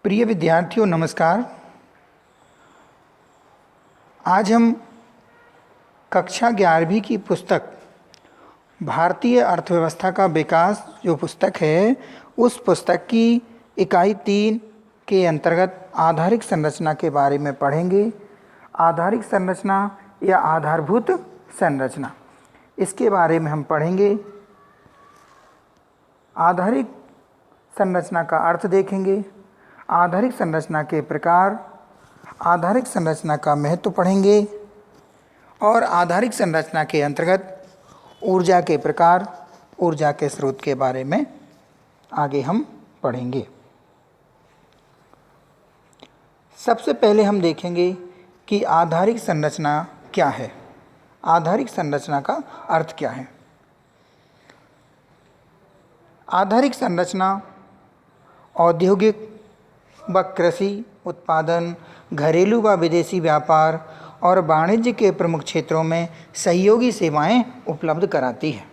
प्रिय विद्यार्थियों नमस्कार। आज हम कक्षा 11वीं की पुस्तक भारतीय अर्थव्यवस्था का विकास जो पुस्तक है, उस पुस्तक की इकाई 3 के अंतर्गत आधारिक संरचना के बारे में पढ़ेंगे। आधारिक संरचना या आधारभूत संरचना, इसके बारे में हम पढ़ेंगे। आधारिक संरचना का अर्थ देखेंगे, आधारिक संरचना के प्रकार, आधारिक संरचना का महत्व पढ़ेंगे और आधारिक संरचना के अंतर्गत ऊर्जा के प्रकार, ऊर्जा के स्रोत के बारे में आगे हम पढ़ेंगे। सबसे पहले हम देखेंगे कि आधारिक संरचना क्या है, आधारिक संरचना का अर्थ क्या है। आधारिक संरचना औद्योगिक व कृषि उत्पादन, घरेलू व विदेशी व्यापार और वाणिज्य के प्रमुख क्षेत्रों में सहयोगी सेवाएं उपलब्ध कराती है।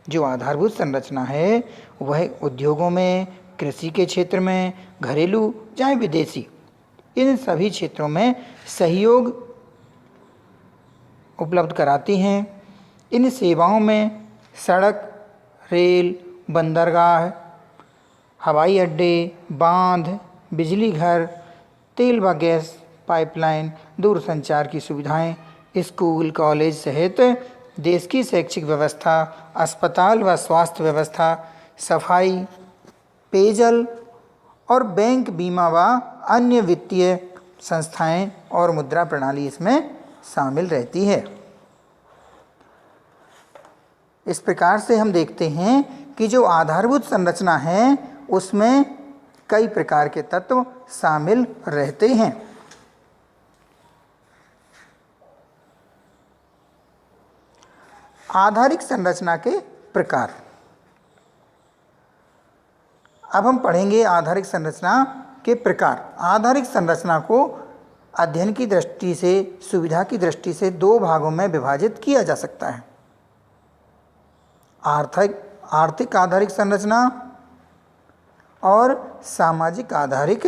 जो आधारभूत संरचना है वह उद्योगों में, कृषि के क्षेत्र में, घरेलू चाहे विदेशी, इन सभी क्षेत्रों में सहयोग उपलब्ध कराती हैं। इन सेवाओं में सड़क, रेल, बंदरगाह, हवाई अड्डे, बांध, बिजली घर, तेल व गैस पाइपलाइन, दूरसंचार की सुविधाएं, स्कूल, कॉलेज सहित देश की शैक्षिक व्यवस्था, अस्पताल व स्वास्थ्य व्यवस्था, सफाई, पेयजल और बैंक, बीमा व अन्य वित्तीय संस्थाएं और मुद्रा प्रणाली इसमें शामिल रहती है। इस प्रकार से हम देखते हैं कि जो आधारभूत संरचना है उसमें कई प्रकार के तत्व शामिल रहते हैं। आधारिक संरचना के प्रकार। अब हम पढ़ेंगे आधारिक संरचना के प्रकार। आधारिक संरचना को अध्ययन की दृष्टि से, सुविधा की दृष्टि से दो भागों में विभाजित किया जा सकता है। आर्थिक आधारिक संरचना और सामाजिक आधारिक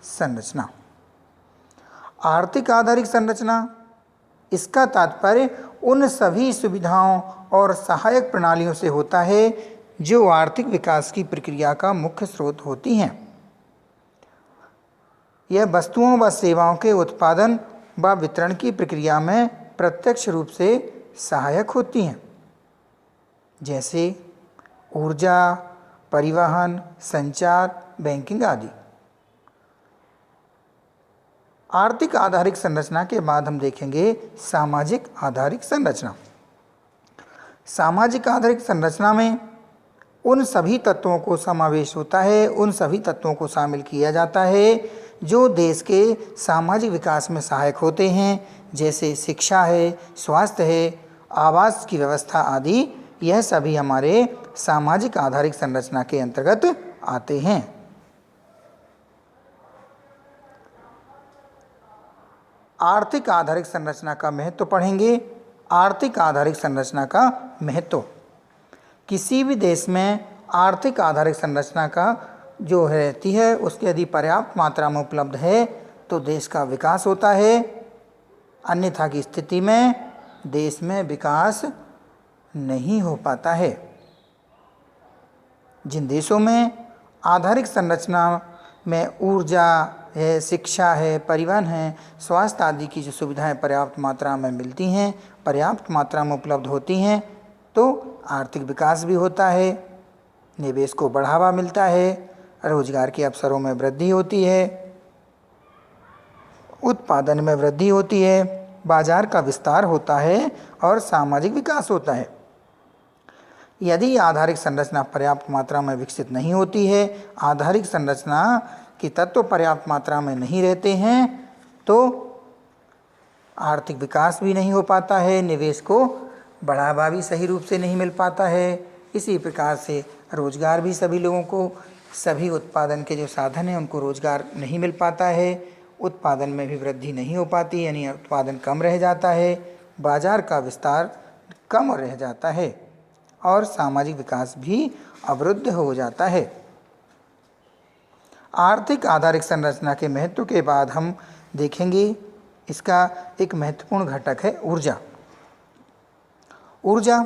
संरचना। आर्थिक आधारिक संरचना, इसका तात्पर्य उन सभी सुविधाओं और सहायक प्रणालियों से होता है जो आर्थिक विकास की प्रक्रिया का मुख्य स्रोत होती हैं। यह वस्तुओं व सेवाओं के उत्पादन व वितरण की प्रक्रिया में प्रत्यक्ष रूप से सहायक होती हैं, जैसे ऊर्जा, परिवहन, संचार, बैंकिंग आदि। आर्थिक आधारिक संरचना के बाद हम देखेंगे सामाजिक आधारिक संरचना। सामाजिक आधारिक संरचना में उन सभी तत्वों को समावेश होता है, उन सभी तत्वों को शामिल किया जाता है जो देश के सामाजिक विकास में सहायक होते हैं, जैसे शिक्षा है, स्वास्थ्य है, आवास की व्यवस्था आदि। यह सभी हमारे सामाजिक आधारिक संरचना के अंतर्गत आते हैं। आर्थिक आधारिक संरचना का महत्व पढ़ेंगे। आर्थिक आधारिक संरचना का महत्व, किसी भी देश में आर्थिक आधारिक संरचना का जो रहती है उसकी यदि पर्याप्त मात्रा में उपलब्ध है तो देश का विकास होता है, अन्यथा की स्थिति में देश में विकास नहीं हो पाता है। जिन देशों में आधारिक संरचना में ऊर्जा है, शिक्षा है, परिवहन है, स्वास्थ्य आदि की जो सुविधाएं पर्याप्त मात्रा में मिलती हैं, पर्याप्त मात्रा में उपलब्ध होती हैं, तो आर्थिक विकास भी होता है, निवेश को बढ़ावा मिलता है, रोजगार के अवसरों में वृद्धि होती है, उत्पादन में वृद्धि होती है, बाजार का विस्तार होता है और सामाजिक विकास होता है। यदि आधारिक संरचना पर्याप्त मात्रा में विकसित नहीं होती है, आधारिक संरचना के तत्व पर्याप्त मात्रा में नहीं रहते हैं, तो आर्थिक विकास भी नहीं हो पाता है, निवेश को बढ़ावा भी सही रूप से नहीं मिल पाता है। इसी प्रकार से रोजगार भी सभी लोगों को, सभी उत्पादन के जो साधन हैं उनको रोजगार नहीं मिल पाता है, उत्पादन में भी वृद्धि नहीं हो पाती, यानी उत्पादन कम रह जाता है, बाजार का विस्तार कम रह जाता है और सामाजिक विकास भी अवरुद्ध हो जाता है। आर्थिक आधारित संरचना के महत्व के बाद हम देखेंगे इसका एक महत्वपूर्ण घटक है ऊर्जा। ऊर्जा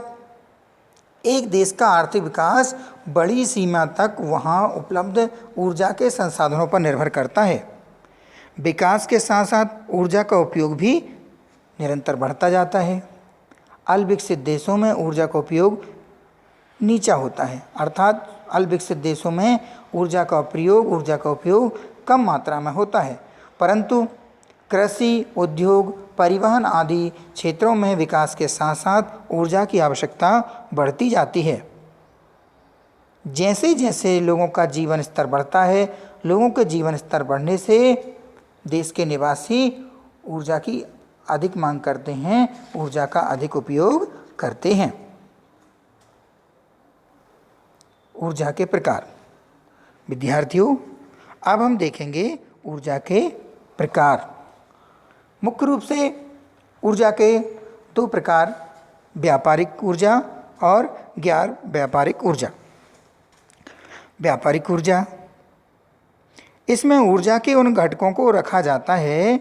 एक देश का आर्थिक विकास बड़ी सीमा तक वहाँ उपलब्ध ऊर्जा के संसाधनों पर निर्भर करता है। विकास के साथ साथ ऊर्जा का उपयोग भी निरंतर बढ़ता जाता है। अल्पविकसित देशों में ऊर्जा का उपयोग नीचा होता है, अर्थात अल्पविकसित देशों में ऊर्जा का उपयोग कम मात्रा में होता है, परंतु कृषि, उद्योग, परिवहन आदि क्षेत्रों में विकास के साथ साथ ऊर्जा की आवश्यकता बढ़ती जाती है। जैसे जैसे लोगों का जीवन स्तर बढ़ता है, लोगों के जीवन स्तर बढ़ने से देश के निवासी ऊर्जा की अधिक मांग करते हैं, ऊर्जा का अधिक उपयोग करते हैं। ऊर्जा के प्रकार। विद्यार्थियों, अब हम देखेंगे ऊर्जा के प्रकार। मुख्य रूप से ऊर्जा के दो प्रकार, व्यापारिक ऊर्जा और गैर व्यापारिक ऊर्जा। व्यापारिक ऊर्जा, इसमें ऊर्जा के उन घटकों को रखा जाता है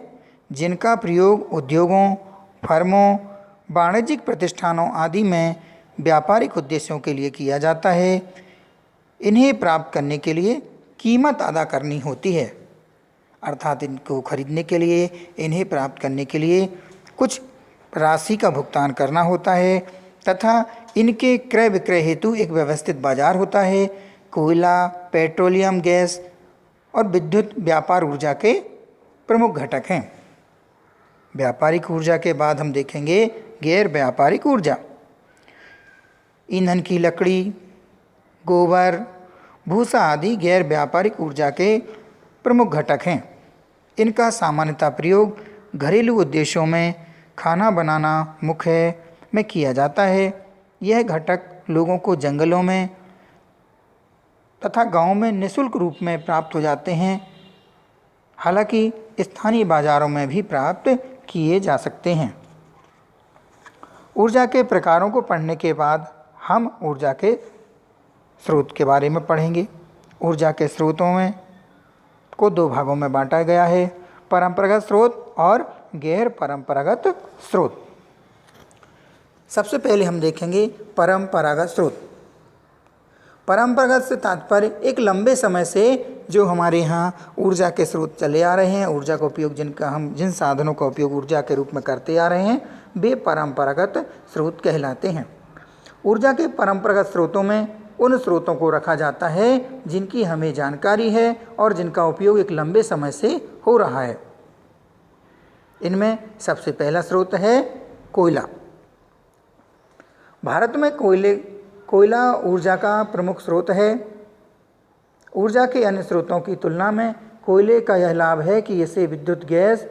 जिनका प्रयोग उद्योगों, फर्मों, वाणिज्यिक प्रतिष्ठानों आदि में व्यापारिक उद्देश्यों के लिए किया जाता है। इन्हें प्राप्त करने के लिए कीमत अदा करनी होती है, अर्थात इनको खरीदने के लिए, इन्हें प्राप्त करने के लिए कुछ राशि का भुगतान करना होता है तथा इनके क्रय विक्रय हेतु एक व्यवस्थित बाजार होता है। कोयला, पेट्रोलियम गैस और विद्युत व्यापार ऊर्जा के प्रमुख घटक हैं। व्यापारिक ऊर्जा के बाद हम देखेंगे गैर व्यापारिक ऊर्जा। ईंधन की लकड़ी, गोबर, भूसा आदि गैर व्यापारिक ऊर्जा के प्रमुख घटक हैं। इनका सामान्यतः प्रयोग घरेलू उद्देश्यों में खाना बनाना मुख्य में किया जाता है। यह घटक लोगों को जंगलों में तथा गांवों में निःशुल्क रूप में प्राप्त हो जाते हैं, हालांकि स्थानीय बाजारों में भी प्राप्त किए जा सकते हैं। ऊर्जा के प्रकारों को पढ़ने के बाद हम ऊर्जा के स्रोत के बारे में पढ़ेंगे। ऊर्जा के स्रोतों में को दो भागों में बांटा गया है, परंपरागत स्रोत और गैर परंपरागत स्रोत। सबसे पहले हम देखेंगे परंपरागत स्रोत। परंपरागत से तात्पर्य एक लंबे समय से जो हमारे यहाँ ऊर्जा के स्रोत चले आ रहे हैं, ऊर्जा का उपयोग जिन साधनों का उपयोग ऊर्जा के रूप में करते आ रहे हैं, वे परंपरागत स्रोत कहलाते हैं। ऊर्जा के परंपरागत स्रोतों में उन स्रोतों को रखा जाता है जिनकी हमें जानकारी है और जिनका उपयोग एक लंबे समय से हो रहा है। इनमें सबसे पहला स्रोत है कोयला। भारत में कोयला ऊर्जा का प्रमुख स्रोत है। ऊर्जा के अन्य स्रोतों की तुलना में कोयले का यह लाभ है कि इसे विद्युत गैस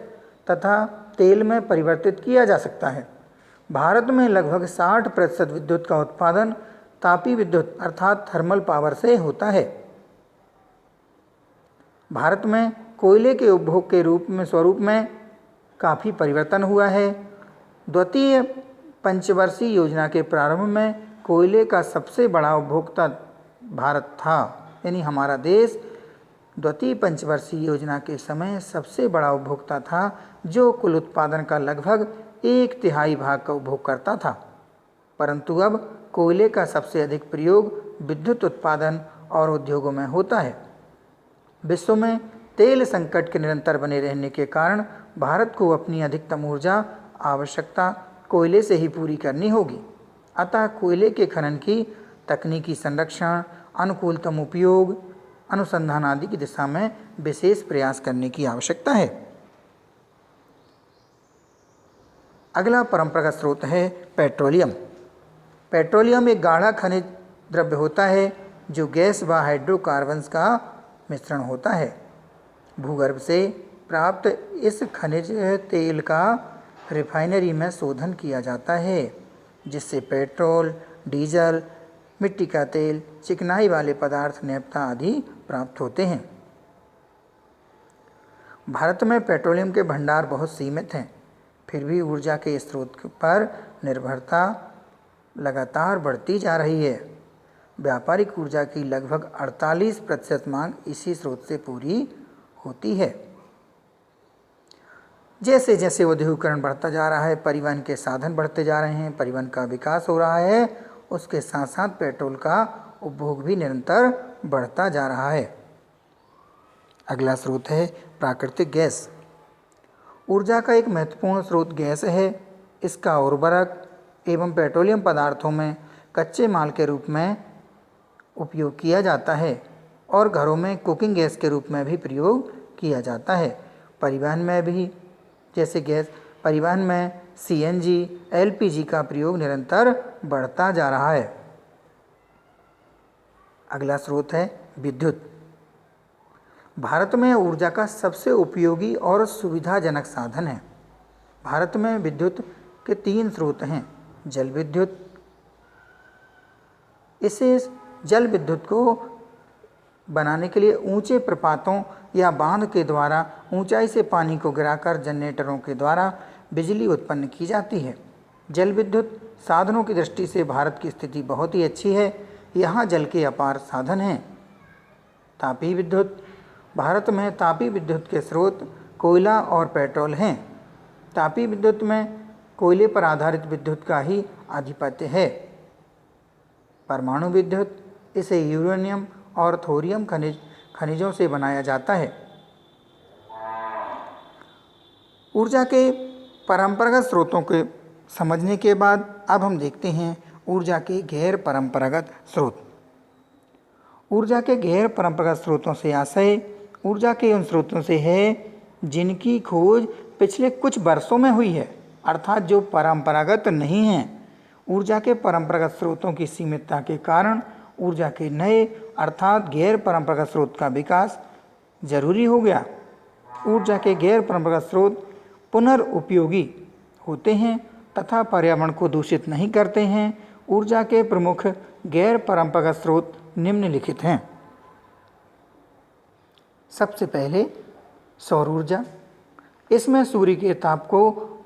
तथा तेल में परिवर्तित किया जा सकता है। भारत में लगभग 60% विद्युत का उत्पादन तापीय विद्युत अर्थात थर्मल पावर से होता है। भारत में कोयले के उपभोग के स्वरूप में काफ़ी परिवर्तन हुआ है। द्वितीय पंचवर्षीय योजना के प्रारंभ में कोयले का सबसे बड़ा उपभोक्ता भारत था, यानी हमारा देश द्वितीय पंचवर्षीय योजना के समय सबसे बड़ा उपभोक्ता था, जो कुल उत्पादन का लगभग 1/3 भाग का उपभोग करता था। परंतु अब कोयले का सबसे अधिक प्रयोग विद्युत उत्पादन और उद्योगों में होता है। विश्व में तेल संकट के निरंतर बने रहने के कारण भारत को अपनी अधिकतम ऊर्जा आवश्यकता कोयले से ही पूरी करनी होगी। अतः कोयले के खनन की तकनीकी संरक्षण, अनुकूलतम उपयोग, अनुसंधान आदि की दिशा में विशेष प्रयास करने की आवश्यकता है। अगला परंपरागत स्रोत है पेट्रोलियम। पेट्रोलियम एक गाढ़ा खनिज द्रव्य होता है जो गैस व हाइड्रोकार्बन्स का मिश्रण होता है। भूगर्भ से प्राप्त इस खनिज तेल का रिफाइनरी में शोधन किया जाता है, जिससे पेट्रोल, डीजल, मिट्टी का तेल, चिकनाई वाले पदार्थ, नैफ्था आदि प्राप्त होते हैं। भारत में पेट्रोलियम के भंडार बहुत सीमित हैं, फिर भी ऊर्जा के स्रोत पर निर्भरता लगातार बढ़ती जा रही है। व्यापारिक ऊर्जा की लगभग 48% मांग इसी स्रोत से पूरी होती है। जैसे जैसे औद्योगिकरण बढ़ता जा रहा है, परिवहन के साधन बढ़ते जा रहे हैं, परिवहन का विकास हो रहा है, उसके साथ साथ पेट्रोल का उपभोग भी निरंतर बढ़ता जा रहा है। अगला स्रोत है प्राकृतिक गैस। ऊर्जा का एक महत्वपूर्ण स्रोत गैस है। इसका उर्वरक एवं पेट्रोलियम पदार्थों में कच्चे माल के रूप में उपयोग किया जाता है और घरों में कुकिंग गैस के रूप में भी प्रयोग किया जाता है। परिवहन में भी जैसे गैस परिवहन में CNG, LPG का प्रयोग निरंतर बढ़ता जा रहा है। अगला स्रोत है विद्युत। भारत में ऊर्जा का सबसे उपयोगी और सुविधाजनक साधन है। भारत में विद्युत के 3 स्रोत हैं। जल विद्युत, इसे जल विद्युत को बनाने के लिए ऊंचे प्रपातों या बांध के द्वारा ऊंचाई से पानी को गिराकर जनरेटरों के द्वारा बिजली उत्पन्न की जाती है। जल विद्युत साधनों की दृष्टि से भारत की स्थिति बहुत ही अच्छी है। यहाँ जल के अपार साधन हैं। तापीय विद्युत। भारत में तापीय विद्युत के स्रोत कोयला और पेट्रोल हैं। तापीय विद्युत में कोयले पर आधारित विद्युत का ही आधिपत्य है। परमाणु विद्युत, इसे यूरेनियम और थोरियम खनिजों से बनाया जाता है। ऊर्जा के परंपरागत स्रोतों के समझने के बाद अब हम देखते हैं ऊर्जा के गैर परंपरागत स्रोत। ऊर्जा के गैर परंपरागत स्रोतों से आशय ऊर्जा के उन स्रोतों से है जिनकी खोज पिछले कुछ वर्षों में हुई है, अर्थात जो परंपरागत नहीं हैं। ऊर्जा के परंपरागत स्रोतों की सीमितता के कारण ऊर्जा के नए अर्थात गैर परंपरागत स्रोत का विकास जरूरी हो गया। ऊर्जा के गैर परंपरागत स्रोत पुनर्उपयोगी होते हैं तथा पर्यावरण को दूषित नहीं करते हैं। ऊर्जा के प्रमुख गैर परंपरागत स्रोत निम्नलिखित हैं। सबसे पहले सौर ऊर्जा। इसमें सूर्य के ताप को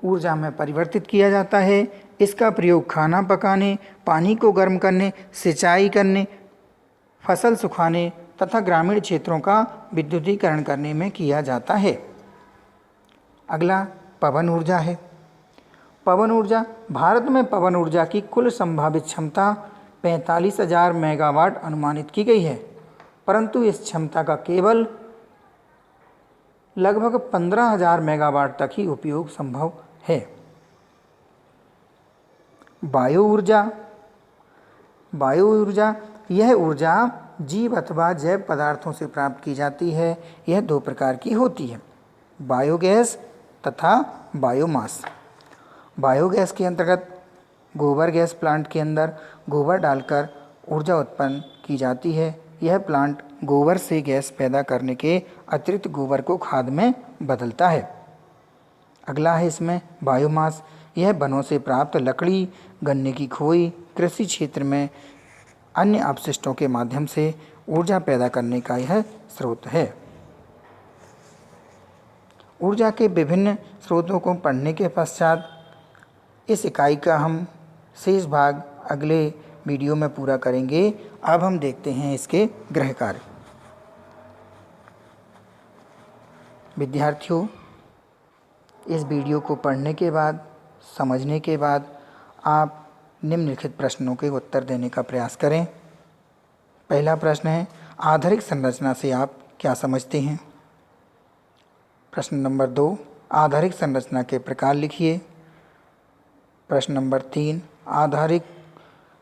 ऊर्जा में परिवर्तित किया जाता है। इसका प्रयोग खाना पकाने, पानी को गर्म करने, सिंचाई करने, फसल सुखाने तथा ग्रामीण क्षेत्रों का विद्युतीकरण करने में किया जाता है। अगला पवन ऊर्जा है। पवन ऊर्जा। भारत में पवन ऊर्जा की कुल संभावित क्षमता 45,000 मेगावाट अनुमानित की गई है, परंतु इस क्षमता का केवल लगभग 15,000 मेगावाट तक ही उपयोग संभव है। वायु ऊर्जा। वायु ऊर्जा यह ऊर्जा जीव अथवा जैव पदार्थों से प्राप्त की जाती है। यह 2 प्रकार की होती है, बायोगैस तथा बायोमास। बायोगैस के अंतर्गत गोबर गैस प्लांट के अंदर गोबर डालकर ऊर्जा उत्पन्न की जाती है। यह प्लांट गोबर से गैस पैदा करने के अतिरिक्त गोबर को खाद में बदलता है। अगला है इसमें बायोमास। यह वनों से प्राप्त लकड़ी, गन्ने की खोई, कृषि क्षेत्र में अन्य अपशिष्टों के माध्यम से ऊर्जा पैदा करने का यह स्रोत है। ऊर्जा के विभिन्न स्रोतों को पढ़ने के पश्चात इस इकाई का हम शेष भाग अगले वीडियो में पूरा करेंगे। अब हम देखते हैं इसके गृह कार्य। विद्यार्थियों, इस वीडियो को पढ़ने के बाद, समझने के बाद आप निम्नलिखित प्रश्नों के उत्तर देने का प्रयास करें। पहला प्रश्न है, आधारिक संरचना से आप क्या समझते हैं? प्रश्न नंबर 2, आधारिक संरचना के प्रकार लिखिए। प्रश्न नंबर 3, आधारिक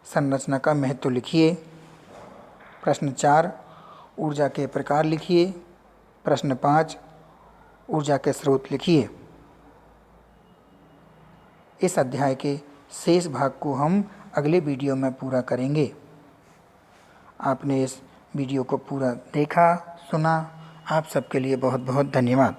संरचना का महत्व लिखिए। प्रश्न 4, ऊर्जा के प्रकार लिखिए। प्रश्न 5, ऊर्जा के स्रोत लिखिए। इस अध्याय के शेष भाग को हम अगले वीडियो में पूरा करेंगे। आपने इस वीडियो को पूरा देखा, सुना। आप सबके लिए बहुत बहुत धन्यवाद।